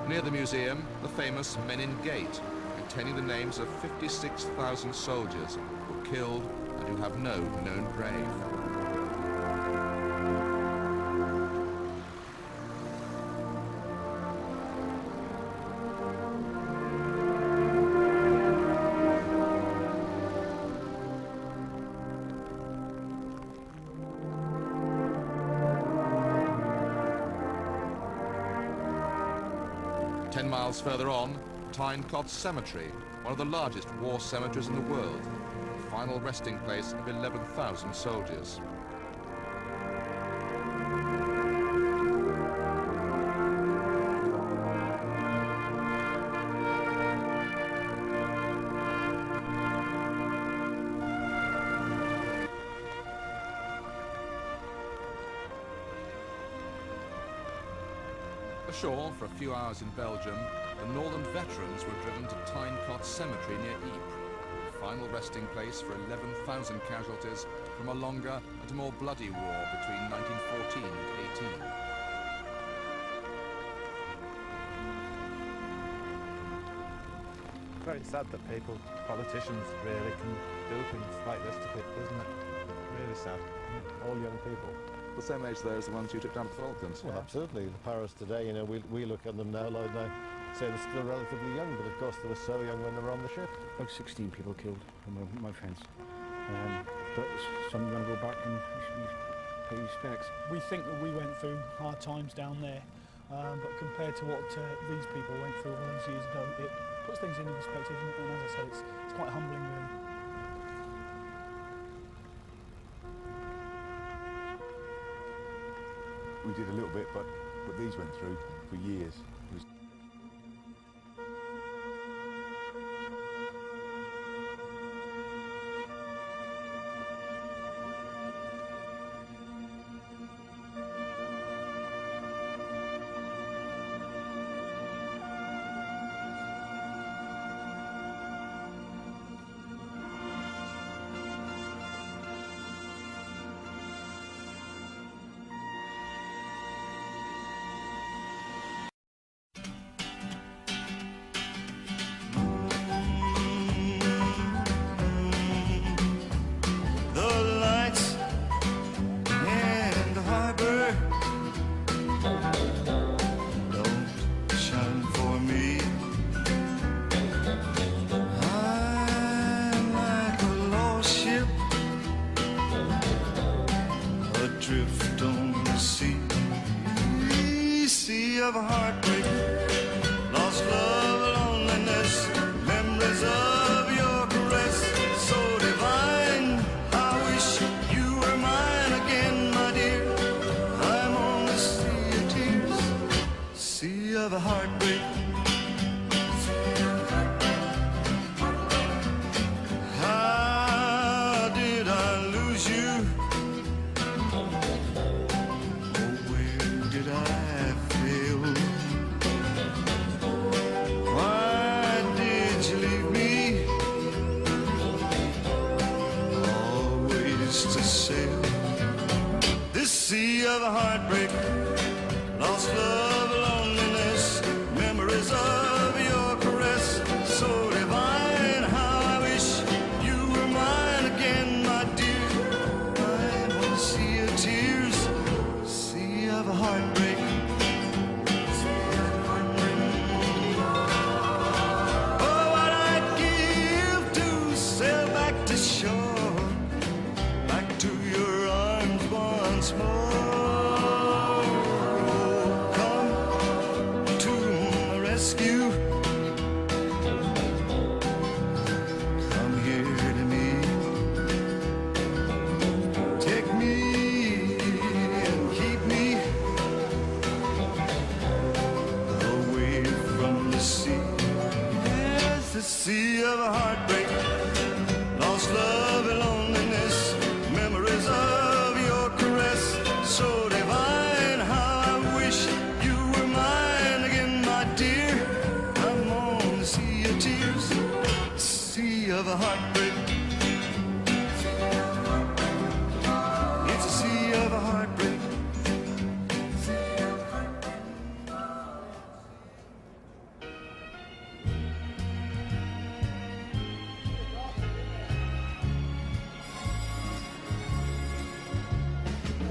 Near the museum, the famous Menin Gate, containing the names of 56,000 soldiers who were killed and who have no known grave. 10 miles further on, Tyne-Cot Cemetery, one of the largest war cemeteries in the world, the final resting place of 11,000 soldiers. Ashore for a few hours in Belgium, the Northern veterans were driven to Tyne-Cot Cemetery near Ypres, the final resting place for 11,000 casualties from a longer and more bloody war between 1914 and 18. Very sad that people, politicians really can do things like this to people, isn't it? Really sad. All young people. The same age there as the ones you took down to the Falklands. Well, absolutely. The Paras today, you know, we look at them now like they say they're still relatively young, but of course they were so young when they were on the ship. About 16 people killed from my friends. But some are going to go back and pay respects. We think that we went through hard times down there, but compared to what these people went through all those years ago, it puts things into perspective, and as I said, it's quite humbling really. We did a little bit, but what these went through for years. It was of a heartbreak, lost love, loneliness, memories of your caress, so divine. I wish you were mine again, my dear. I'm on the sea of tears, sea of a heartbreak. How did I lose you? Oh, where did I fail? Why did you leave me? Always to sail this sea of a heartbreak, lost love, loneliness, memories of your caress, so divine. How I wish you were mine again, my dear. I'm on a sea of tears, sea of a heartbreak. Oh, what I'd give to sail back to shore, back to your arms once more. Oh, come to my rescue. Come here to me. Take me and keep me away from the sea. Yes, the sea of a heartbreak, lost love and loneliness, memories of your caress, so divine. How I wish you were mine again, my dear. I'm on the sea of tears, sea of a heartbreak. It's a sea of a heartbreak.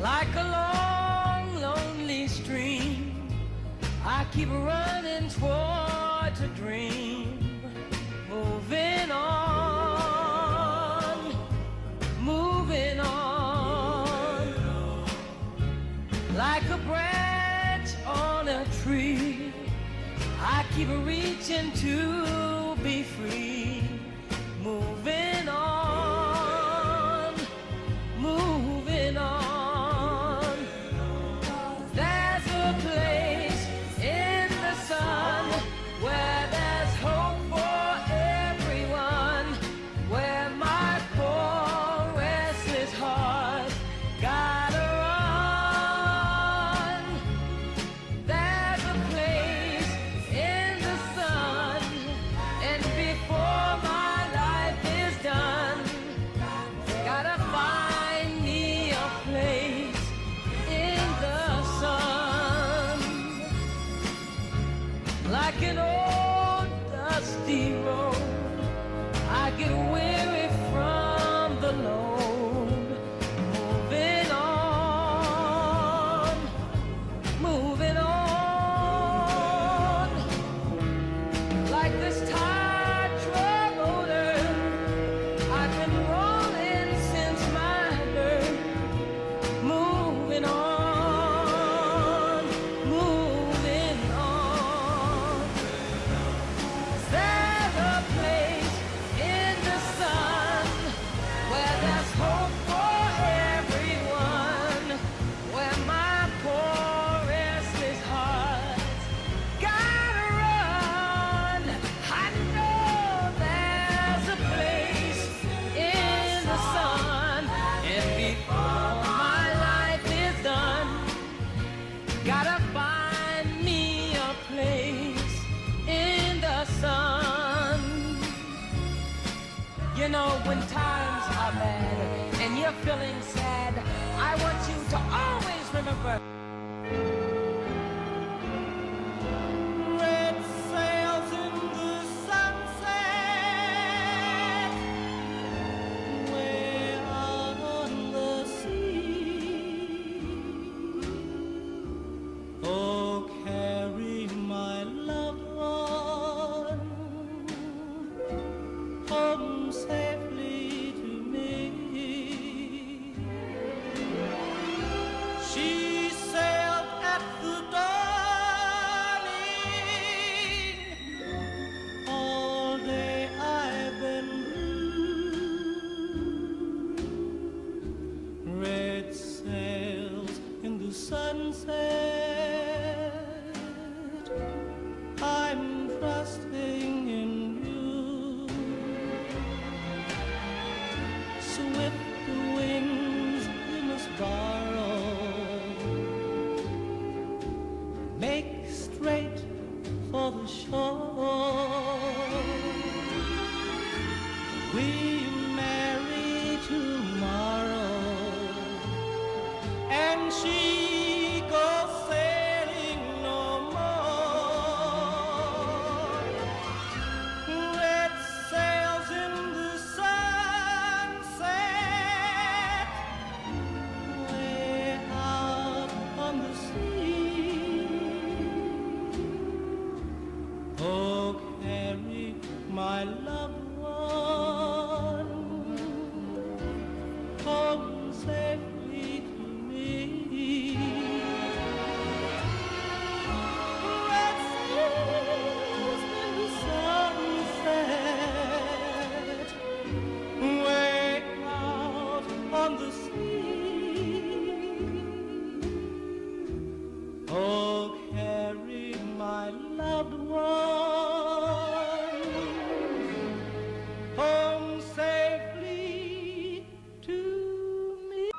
Like a long, lonely stream, I keep running towards a dream, moving on, moving on. Like a branch on a tree, I keep reaching to be free, moving on, moving on. There's a place in the sun where there's hope for everyone, where my poor restless heart gotta run. There's a place in the sun, and before my life is done, gotta find me a place in the sun. Like an old dusty road, I get weary from the load, moving on, moving on. Like this tired truck motor, I've been rolling since my birth, moving on, moving on. There's a place in the sun where there's hope for everyone, where my poor restless heart's gotta run. I know there's a place in the sun, and before my life is done, gotta find me a place in the sun. You know, when times are bad and you're feeling sad, I want you to always remember. Red sails in the sunset, way out on the sea. Oh, carry my loved one home safely to me. She sailed at the dawning. All day I've been blue. Red sails in the sunset. I'm trusting in you. Swift wings you must borrow. Make straight for the shore. We marry tomorrow, and she goes sailing no more. Red sails in the sunset, way out on the sea. Oh, carry my loved one home safely to me. Red sails in the sunset, way out on the sea. Oh, carry my loved one home safely to me.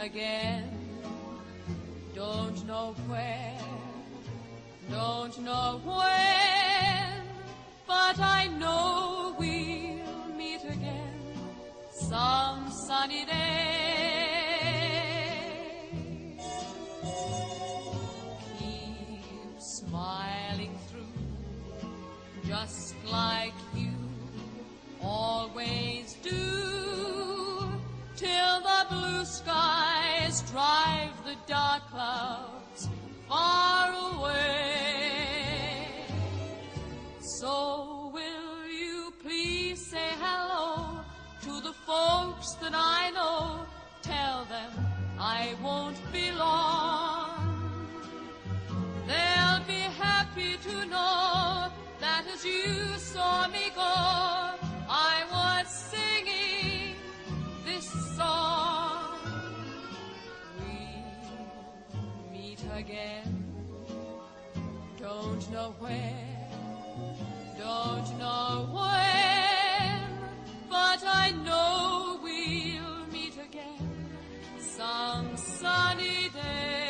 again. Don't know where, don't know when, but I know we'll meet again some sunny day. Keep smiling through, just like you always do, till the blue skies drive the dark clouds far away. So will you please say hello to the folks that I know? Tell them I won't be long. They'll be happy to know that as you saw me go, I was singing this song. We'll meet again, don't know where, don't know when, but I know we'll meet again some sunny day.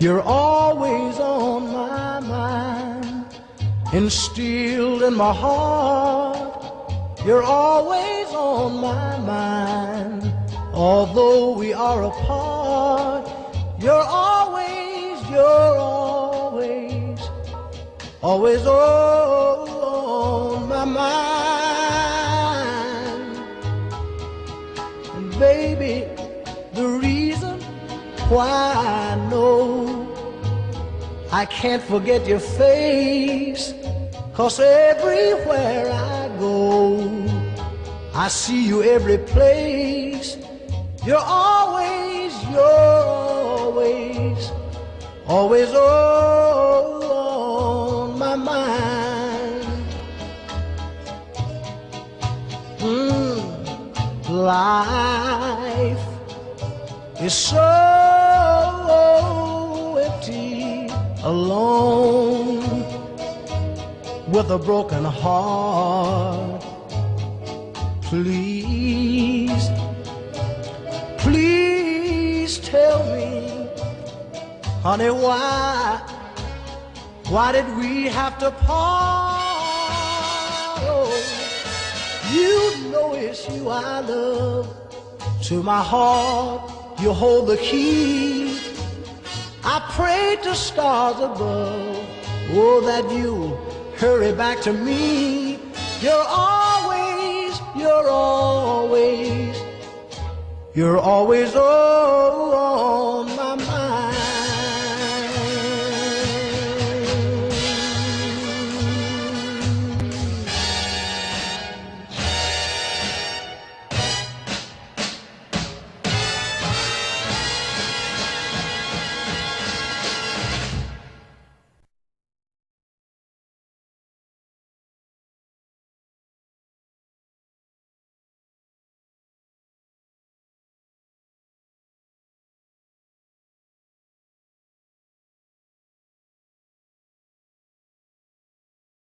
You're always on my mind, instilled in my heart. You're always on my mind, although we are apart. You're always always on my mind. And baby, the reason why I know I can't forget your face, 'cause everywhere I go, I see you every place. You're always on my mind. Life is so empty, alone, with a broken heart. Please, please tell me, honey, why did we have to part? Oh, you know it's you I love. To my heart, you hold the key. I pray to stars above, oh, that you hurry back to me. You're always on